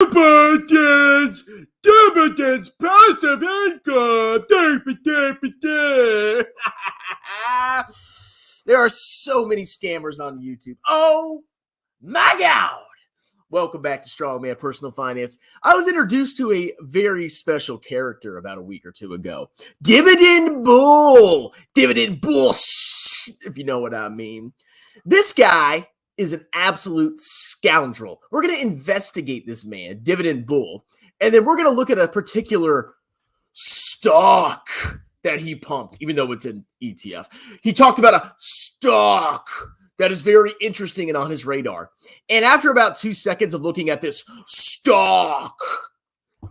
Dividends, dividends, passive income. There are so many scammers on YouTube. Oh my God. Welcome back to Strongman Personal Finance. I was introduced to a very special character about a week or two ago. Dividend Bull. Dividend Bull, if you know what I mean. This guy is an absolute scoundrel. We're going to investigate this man, Dividend Bull, and then we're going to look at a particular stock that he pumped, even though it's an ETF. He talked about a stock that is very interesting and on his radar. And after about 2 seconds of looking at this stock,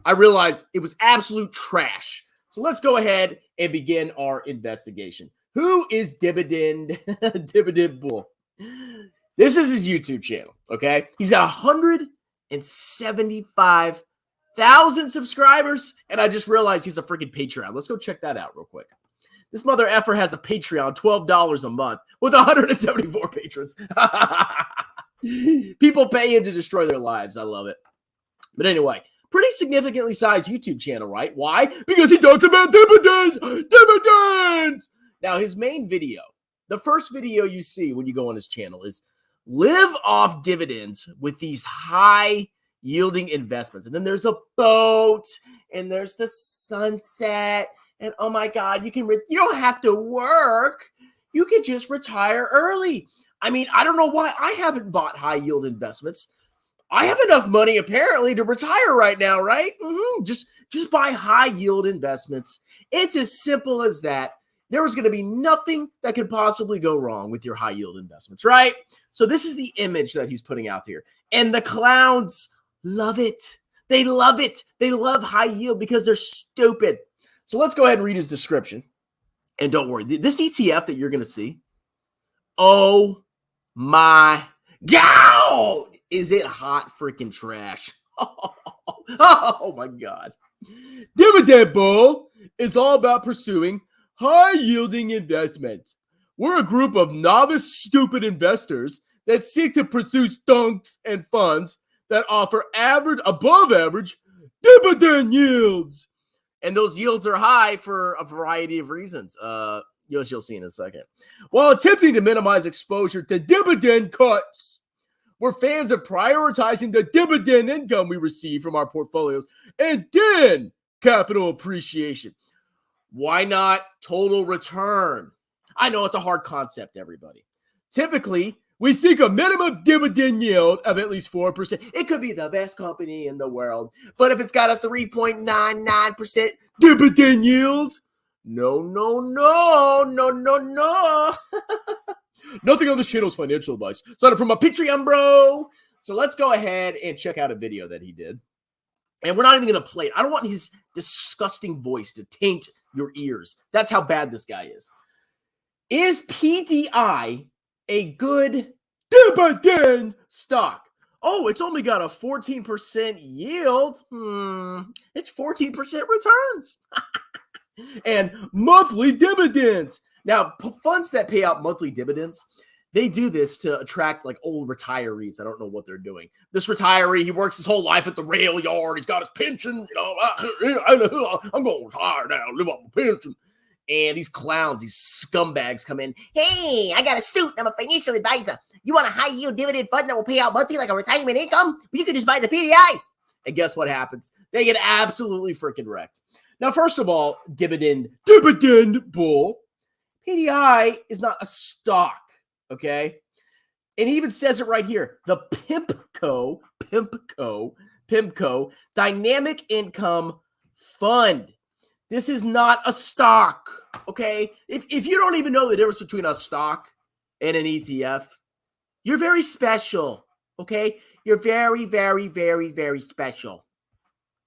I realized it was absolute trash. So let's go ahead and begin our investigation. Who is Dividend Bull? This is his YouTube channel, okay? He's got 175,000 subscribers, and I just realized he's a freaking Patreon. Let's go check that out real quick. This mother effer has a Patreon, $12 a month, with 174 patrons. People pay him to destroy their lives. I love it. But anyway, pretty significantly sized YouTube channel, right? Why? Because he talks about dividends! Dividends! Now, his main video, the first video you see when you go on his channel is live off dividends with these high yielding investments. And then there's a boat and there's the sunset. And oh my God, you don't have to work. You can just retire early. I mean, I don't know why I haven't bought high yield investments. I have enough money apparently to retire right now, right? Just buy high yield investments. It's as simple as that. There was going to be nothing that could possibly go wrong with your high yield investments, right? So this is the image that he's putting out here. And the clowns love it. They love it. They love high yield because they're stupid. So let's go ahead and read his description. And don't worry, this ETF that you're going to see, oh my God, is it hot freaking trash? Oh my God. Dividend Bull is all about pursuing high-yielding investments. We're a group of novice, stupid investors that seek to pursue stonks and funds that offer above average dividend yields. And those yields are high for a variety of reasons. You'll see in a second. While attempting to minimize exposure to dividend cuts, we're fans of prioritizing the dividend income we receive from our portfolios and then capital appreciation. Why not total return? I know it's a hard concept, everybody. Typically, we seek a minimum dividend yield of at least 4%. It could be the best company in the world, but if it's got a 3.99% dividend yield, no. Nothing on this channel is financial advice. Sign up for my Patreon, bro. So let's go ahead and check out a video that he did. And we're not even going to play it. I don't want his disgusting voice to taint your ears. That's how bad this guy is. Is PDI a good dividend stock? Oh, it's only got a 14% yield. It's 14% returns. And monthly dividends. Now, funds that pay out monthly dividends, they do this to attract like old retirees. I don't know what they're doing. This retiree, he works his whole life at the rail yard. He's got his pension. I'm going to retire now, live off my pension. And these clowns, these scumbags come in. Hey, I got a suit. I'm a financial advisor. You want a high yield dividend fund that will pay out monthly like a retirement income? Well, you can just buy the PDI. And guess what happens? They get absolutely freaking wrecked. Now, first of all, Dividend Bull, PDI is not a stock. Okay. And he even says it right here. The PIMCO Dynamic Income Fund. This is not a stock. Okay. If you don't even know the difference between a stock and an ETF, you're very special. Okay. You're very, very, very, very special.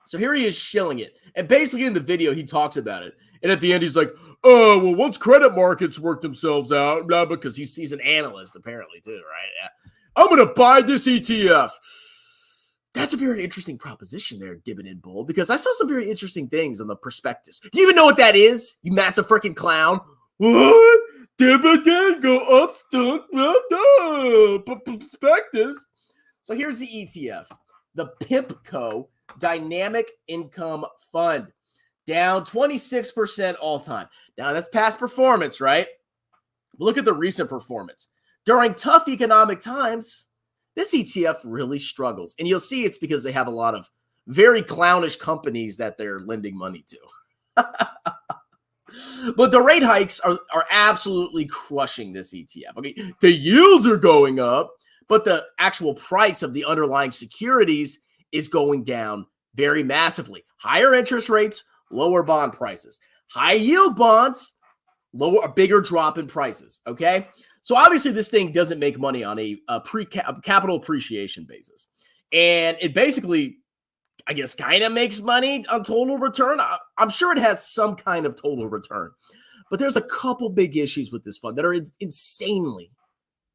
So here he is shilling it. And basically in the video, he talks about it. And at the end, he's like, oh, well, once credit markets work themselves out, blah, because he's an analyst apparently too, right? Yeah. I'm going to buy this ETF. That's a very interesting proposition there, Dividend Bull, because I saw some very interesting things on the prospectus. Do you even know what that is, you massive freaking clown? What? Dividend go up, stock, prospectus. So here's the ETF. the PIMCO Dynamic Income Fund, down 26% all time. Now, that's past performance, right? Look at the recent performance. During tough economic times, this ETF really struggles. And you'll see it's because they have a lot of very clownish companies that they're lending money to. But the rate hikes are absolutely crushing this ETF. Okay, the yields are going up, but the actual price of the underlying securities is going down very massively. Higher interest rates, lower bond prices. High yield bonds, a bigger drop in prices. Okay, so obviously this thing doesn't make money on a capital appreciation basis, and it basically, I guess, kind of makes money on total return. I'm sure it has some kind of total return, but there's a couple big issues with this fund that are insanely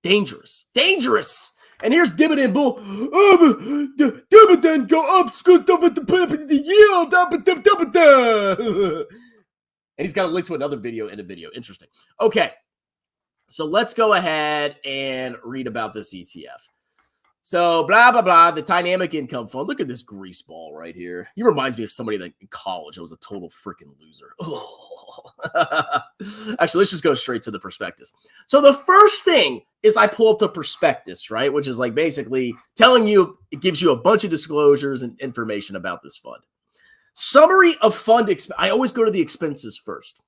dangerous. And here's Dividend Bull. The dividend go up, the yield up, and he's got a link to another video in a video. Interesting. Okay, so let's go ahead and read about this ETF. So, blah, blah, blah, the Dynamic Income Fund. Look at this greaseball right here. He reminds me of somebody that in college. I was a total freaking loser. Oh. Actually, let's just go straight to the prospectus. So the first thing is I pull up the prospectus, right? Which is like basically telling you, it gives you a bunch of disclosures and information about this fund. Summary of fund expense. I always go to the expenses first.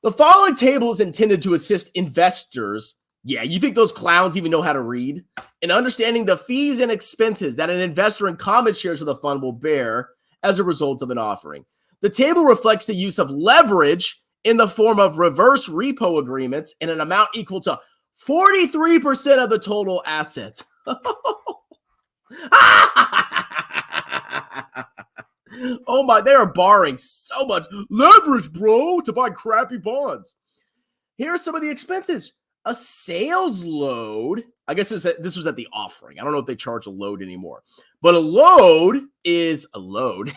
The following table is intended to assist investors. Yeah, you think those clowns even know how to read? In understanding the fees and expenses that an investor in common shares of the fund will bear as a result of an offering. The table reflects the use of leverage in the form of reverse repo agreements in an amount equal to 43% of the total assets. Oh my, they are borrowing so much leverage, bro, to buy crappy bonds. Here are some of the expenses. A sales load, I guess this was at the offering. I don't know if they charge a load anymore, but a load is a load.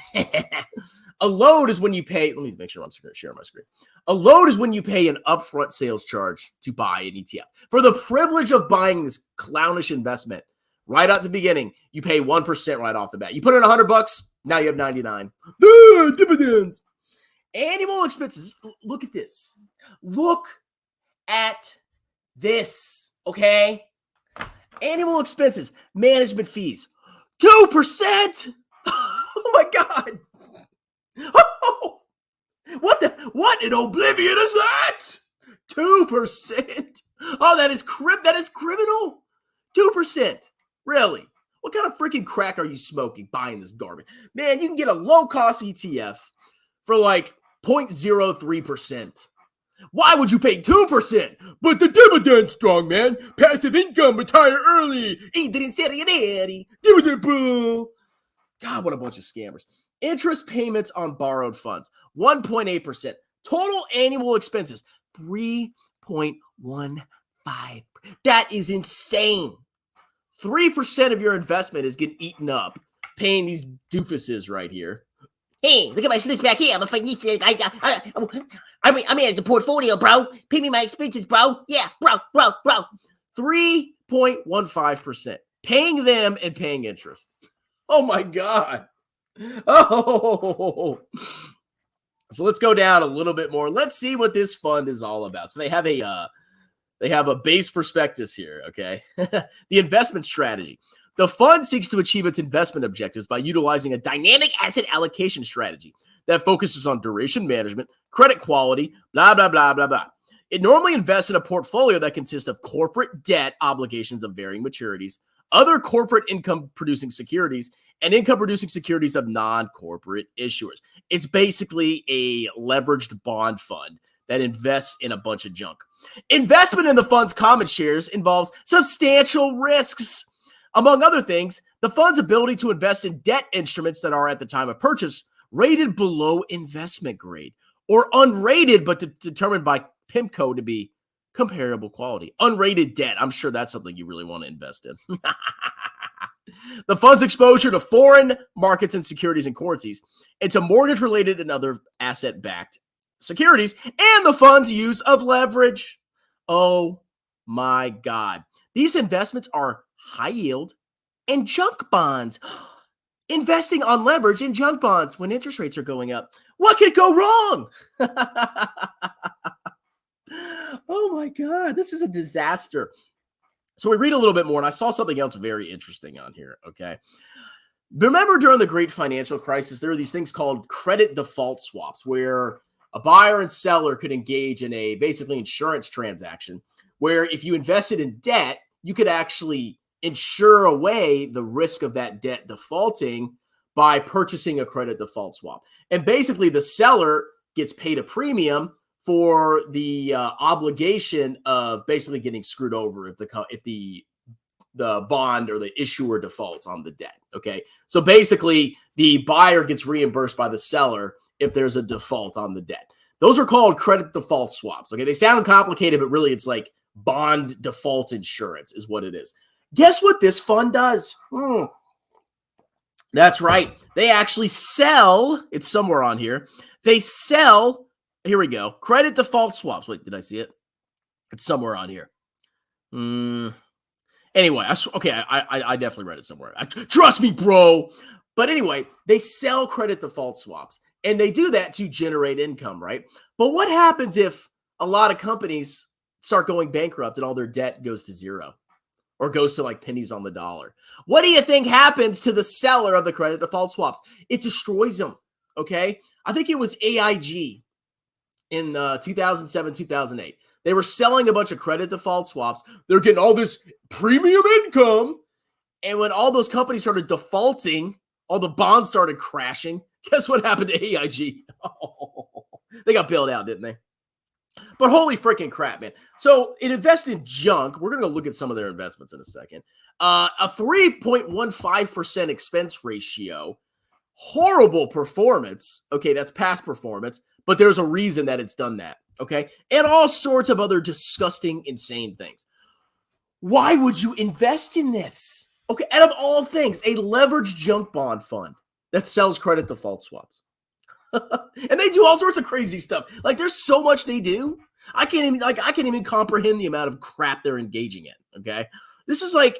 A load is when you pay, let me make sure I'm sharing my screen. A load is when you pay an upfront sales charge to buy an ETF. For the privilege of buying this clownish investment, right at the beginning, you pay 1% right off the bat. You put in $100, now you have 99. Dividends. Annual expenses. Look at this. Look at this, okay? Annual expenses, management fees, 2%. Oh my God. Oh, what in oblivion is that? 2%. Oh, that is criminal. 2%. Really? What kind of freaking crack are you smoking buying this garbage? Man, you can get a low-cost ETF for like 0.03%. Why would you pay 2%? But the dividend's strong, man. Passive income, retire early. Dividend pool. God, what a bunch of scammers. Interest payments on borrowed funds, 1.8%. Total annual expenses, 3.15. That is insane. 3% of your investment is getting eaten up, paying these doofuses right here. Hey, look at my slips back here. I'm a financial. I manage a portfolio, bro. Pay me my expenses, bro. Yeah, bro. 3.15%. Paying them and paying interest. Oh my God. Oh. So let's go down a little bit more. Let's see what this fund is all about. So they have a base prospectus here, okay? The investment strategy. The fund seeks to achieve its investment objectives by utilizing a dynamic asset allocation strategy that focuses on duration management, credit quality, blah, blah, blah, blah, blah. It normally invests in a portfolio that consists of corporate debt obligations of varying maturities, other corporate income-producing securities, and income-producing securities of non-corporate issuers. It's basically a leveraged bond fund that invests in a bunch of junk. Investment in the fund's common shares involves substantial risks. Among other things, the fund's ability to invest in debt instruments that are at the time of purchase rated below investment grade or unrated but determined by PIMCO to be comparable quality. Unrated debt, I'm sure that's something you really want to invest in. The fund's exposure to foreign markets and securities and currencies, and to mortgage-related and other asset-backed securities, and the fund's use of leverage. Oh my God. These investments are high yield, and junk bonds. Investing on leverage in junk bonds when interest rates are going up. What could go wrong? Oh my God, this is a disaster. So we read a little bit more, and I saw something else very interesting on here, okay? Remember during the great financial crisis, there were these things called credit default swaps where a buyer and seller could engage in a basically insurance transaction where if you invested in debt, you could actually insure away the risk of that debt defaulting by purchasing a credit default swap. And basically the seller gets paid a premium for the obligation of basically getting screwed over if the bond or the issuer defaults on the debt. Okay. So basically the buyer gets reimbursed by the seller if there's a default on the debt. Those are called credit default swaps. Okay. They sound complicated, but really it's like bond default insurance is what it is. Guess what this fund does? That's right. They actually sell, it's somewhere on here. They sell, here we go, credit default swaps. Wait, did I see it? It's somewhere on here. Anyway, I definitely read it somewhere. Trust me, bro. But anyway, they sell credit default swaps, and they do that to generate income, right? But what happens if a lot of companies start going bankrupt and all their debt goes to zero or goes to like pennies on the dollar? What do you think happens to the seller of the credit default swaps? It destroys them, okay? I think it was AIG in 2007, 2008. They were selling a bunch of credit default swaps. They're getting all this premium income. And when all those companies started defaulting, all the bonds started crashing. Guess what happened to AIG? Oh, they got bailed out, didn't they? But holy freaking crap, man. So it invested in junk. We're going to look at some of their investments in a second. A 3.15% expense ratio. Horrible performance. Okay, that's past performance. But there's a reason that it's done that. Okay, and all sorts of other disgusting, insane things. Why would you invest in this? Okay, out of all things, a leveraged junk bond fund that sells credit default swaps. And they do all sorts of crazy stuff. Like there's so much they do. I can't even comprehend the amount of crap they're engaging in. Okay, this is like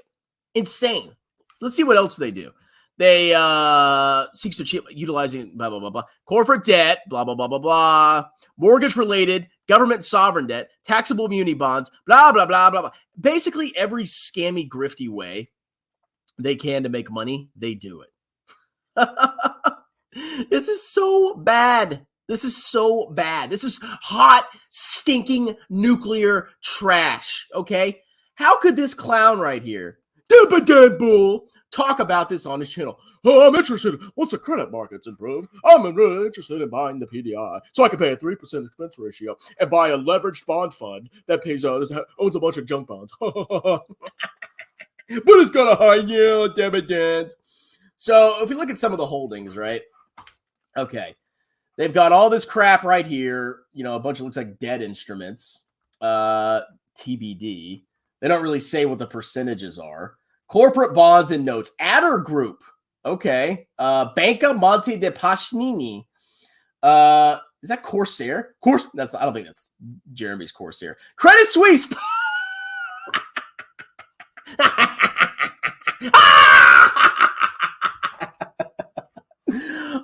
insane. Let's see what else they do. They seeks to achieve utilizing blah, blah, blah, blah. Corporate debt, blah, blah, blah, blah, blah. Mortgage-related, government sovereign debt, taxable muni bonds, blah, blah, blah, blah, blah. Basically, every scammy, grifty way they can to make money, they do it. This is so bad. This is so bad. This is hot, stinking nuclear trash, okay? How could this clown right here, Dividend bull, talk about this on his channel? Oh, I'm interested. Once the credit market's improved, I'm really interested in buying the PDI so I can pay a 3% expense ratio and buy a leveraged bond fund that owns a bunch of junk bonds. But it's got a high yield dividend. So if we look at some of the holdings, right? Okay. They've got all this crap right here. You know, a bunch of looks like debt instruments. TBD. They don't really say what the percentages are. Corporate bonds and notes. Adder Group. Okay. Banca Monte dei Pasquini. Is that Corsair? I don't think that's Jeremy's Corsair. Credit Suisse.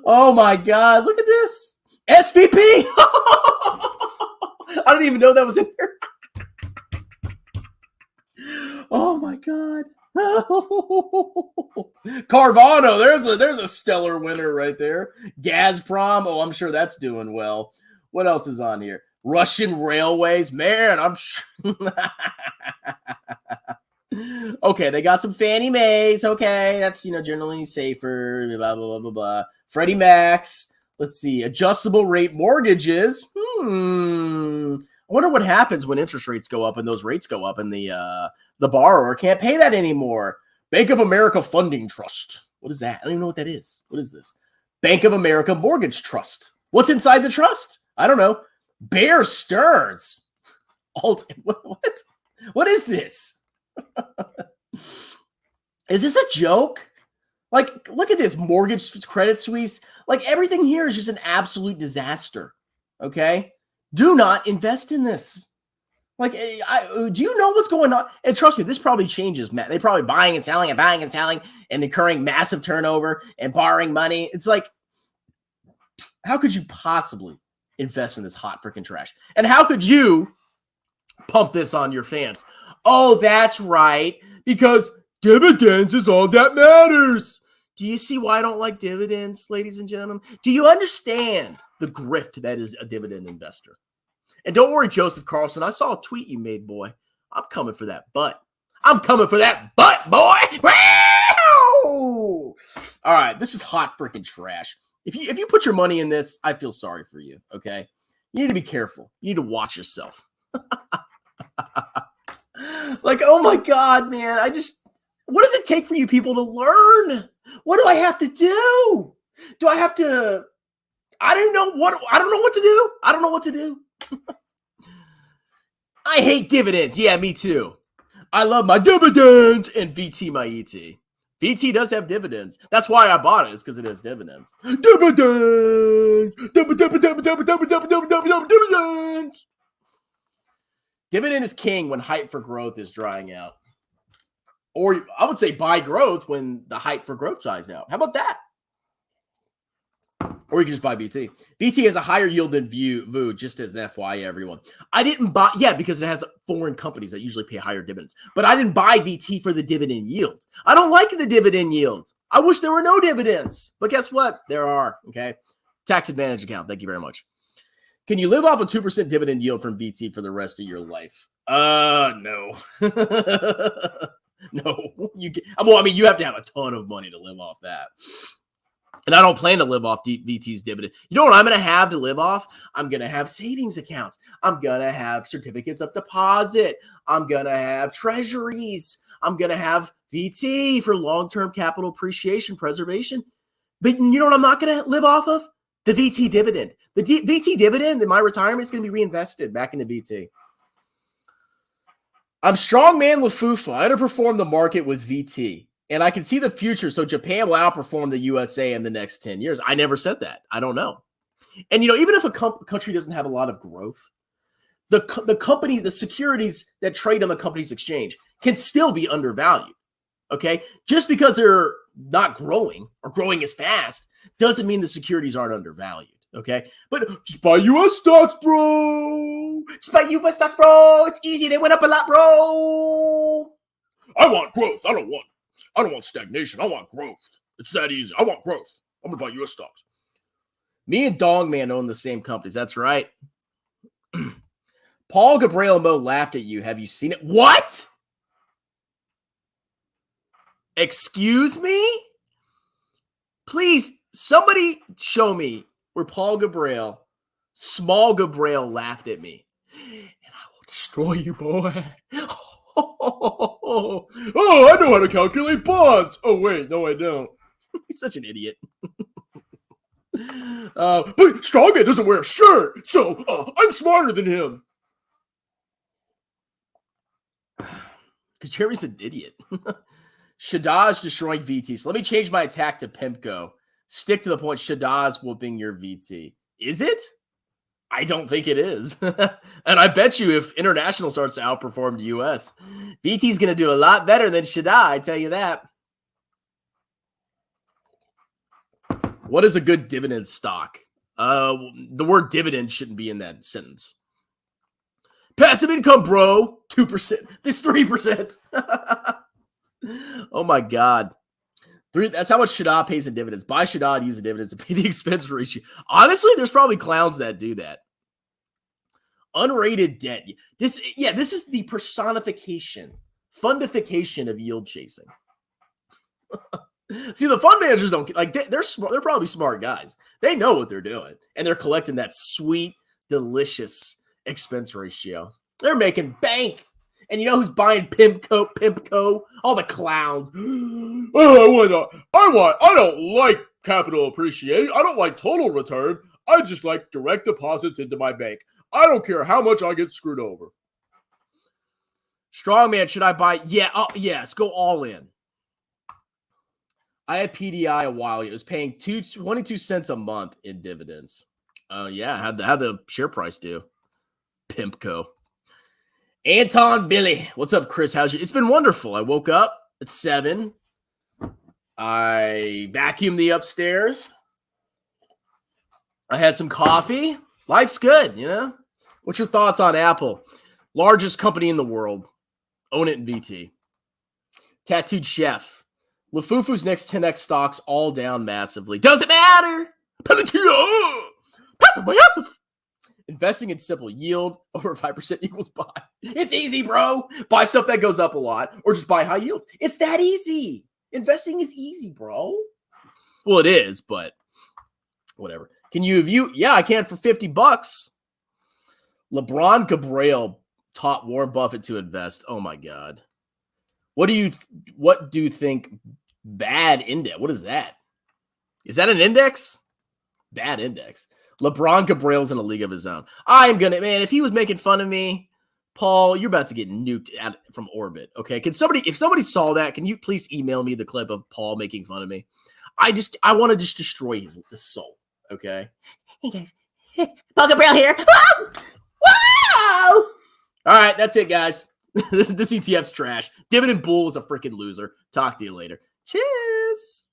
Oh my God. Look at this. SVP. I don't even know that was in here. Oh my God. Carvana, there's a stellar winner right there. Gazprom, oh, I'm sure that's doing well. What else is on here? Russian Railways, man, I'm sure. Okay, they got some Fannie Mae's. Okay, that's generally safer. Blah blah blah blah blah. Freddie Mac's. Let's see, adjustable rate mortgages. I wonder what happens when interest rates go up and those rates go up and the borrower can't pay that anymore. Bank of America Funding Trust. What is that? I don't even know what that is. What is this? Bank of America Mortgage Trust. What's inside the trust? I don't know. Bear Stearns. What? What is this? Is this a joke? Like, look at this. Mortgage Credit Suisse. Like, everything here is just an absolute disaster. Okay? Do not invest in this. Like, do you know what's going on? And trust me, this probably changes, Matt. They're probably buying and selling and incurring massive turnover and borrowing money. It's like, how could you possibly invest in this hot freaking trash? And how could you pump this on your fans? Oh, that's right, because dividends is all that matters. Do you see why I don't like dividends, ladies and gentlemen? Do you understand the grift that is a dividend investor? And don't worry, Joseph Carlson. I saw a tweet you made, boy. I'm coming for that butt. I'm coming for that butt, boy. All right, this is hot freaking trash. If you put your money in this, I feel sorry for you, okay? You need to be careful. You need to watch yourself. Like, oh my God, man. What does it take for you people to learn? What do I have to do? Do I have to, I don't know what to do. I don't know what to do. I hate dividends. Yeah, me too. I love my dividends and VT my ET. VT does have dividends. That's why I bought it. It's because it has dividends. Dividends. Dividends. Dividend is king when hype for growth is drying out. Or I would say buy growth when the hype for growth dies out. How about that? Or you can just buy VT. VT has a higher yield than VU, just as an FYI, everyone. I didn't buy, because it has foreign companies that usually pay higher dividends. But I didn't buy VT for the dividend yield. I don't like the dividend yield. I wish there were no dividends. But guess what? There are, okay? Tax advantage account. Thank you very much. Can you live off a 2% dividend yield from VT for the rest of your life? No. No. You have to have a ton of money to live off that. And I don't plan to live off VT's dividend. You know what I'm going to have to live off? I'm going to have savings accounts. I'm going to have certificates of deposit. I'm going to have treasuries. I'm going to have VT for long-term capital appreciation preservation. But you know what I'm not going to live off of? The VT dividend. The VT dividend in my retirement is going to be reinvested back into VT. I'm strongman with FUFA. I underperform the market with VT. And I can see the future, so Japan will outperform the USA in the next 10 years. I never said that. I don't know. And, even if a country doesn't have a lot of growth, the company, the securities that trade on the company's exchange can still be undervalued, okay? Just because they're not growing or growing as fast doesn't mean the securities aren't undervalued, okay? But just buy U.S. stocks, bro. Just buy U.S. stocks, bro. It's easy. They went up a lot, bro. I want growth. I don't want stagnation. I want growth. It's that easy. I want growth. I'm going to buy U.S. stocks. Me and Dogman own the same companies. That's right. Paul Gabriel Mo laughed at you. Have you seen it? What? Excuse me? Please, somebody show me where Paul Gabriel, small Gabriel, laughed at me. And I will destroy you, boy. Oh, I know how to calculate bonds. Oh, wait, no, I don't. He's such an idiot. But Strongman doesn't wear a shirt, so I'm smarter than him. Because Jeremy's an idiot. Shadah's destroying VT. So let me change my attack to PIMCO. Stick to the point. Shadah's whooping your VT. Is it? I don't think it is. And I bet you if international starts to outperform the U.S., VT's going to do a lot better than Shadah, I tell you that. What is a good dividend stock? The word dividend shouldn't be in that sentence. Passive income, bro. 2%. It's 3%. Oh, my God. That's how much Shadah pays in dividends. Buy Shadah and use the dividends to pay the expense ratio. Honestly, there's probably clowns that do that. Unrated debt. This is the personification, fundification of yield chasing. See, the fund managers don't like. They're smart. They're probably smart guys. They know what they're doing, and they're collecting that sweet, delicious expense ratio. They're making bank. And you know who's buying PIMCO? All the clowns. I don't like capital appreciation. I don't like total return. I just like direct deposits into my bank. I don't care how much I get screwed over. Strongman, should I buy? Yeah. Oh, yes. Go all in. I had PDI a while ago. It was paying 22 cents a month in dividends. Yeah. How'd the share price do? PIMCO. Anton Billy. What's up, Chris? How's you? It's been wonderful. I woke up at 7. I vacuumed the upstairs. I had some coffee. Life's good, you know? What's your thoughts on Apple? Largest company in the world. Own it in VT. Tattooed Chef. Lefebvre's next 10x stocks all down massively. Doesn't matter. Passive. Investing in simple yield over 5% equals buy. It's easy, bro. Buy stuff that goes up a lot or just buy high yields. It's that easy. Investing is easy, bro. Well, it is, but whatever. Can you view? Yeah, I can for $50. LeBron Gabriel taught Warren Buffett to invest. Oh my God. What do you think bad index? What is that? Is that an index? Bad index. LeBron Gabriel's in a league of his own. I'm gonna, man, if he was making fun of me, Paul, you're about to get nuked from orbit. Okay. If somebody saw that, can you please email me the clip of Paul making fun of me? I want to just destroy his soul. Okay. Hey guys. Paul Gabriel here. Whoa! Whoa! All right, that's it, guys. This ETF's trash. Dividend Bull is a freaking loser. Talk to you later. Cheers.